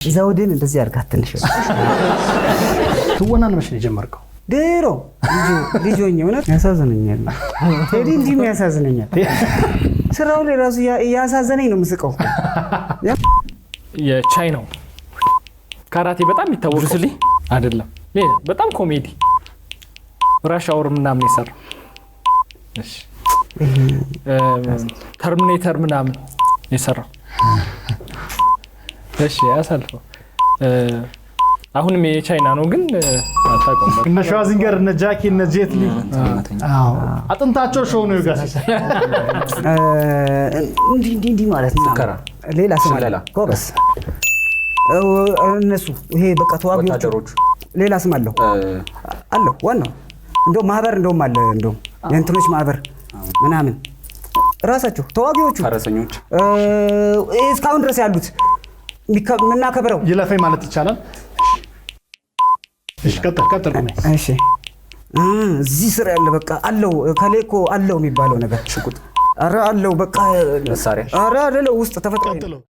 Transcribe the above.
ዘውዴን እንደዚህ አድርጋት ትንሽ ትወናን መች ነው የጀመርከው? ድሮ ልጆኝ እውነት ያሳዝነኛል። ቴዲ እንዲህ ያሳዝነኛል። ስራው ላይ ራሱ ያሳዘነኝ ነው የምስቀው። የቻይናው ካራቴ በጣም ይታወቃል አይደለም? በጣም ኮሜዲ ራሽ አወር ምናምን ይሰራ። እሺ ተርሚኔተር ምናምን ይሰራ። እሺ ያሳልፈው። አሁንም የቻይና ነው ግን አታውቁም። እነ ሸዋዚንገር እነ ጃኪ እነ ጄት ሊ አጥንታቸው ሾው ነው ይጋስ እንዲህ ማለት ነው። ሌላ ስም አለ ጎበስ እነሱ ይሄ በቃ ተዋጊዎች ሌላ ስም አለው ዋናው እንደው ማህበር እንደውም አለ እንደውም የእንትኖች ማህበር ምናምን ራሳቸው ተዋጊዎቹ ፈረሰኞች እስካሁን ድረስ ያሉት ምናከብረው ይለፈኝ ማለት ይቻላል። እሺ ቀጥል። እሺ እዚህ ስራ ያለ በቃ አለው ከሌኮ አለው የሚባለው ነገር ሽጉጥ አረ አለው በቃ መሳሪያ አረ አይደለም ውስጥ ተፈጥሮ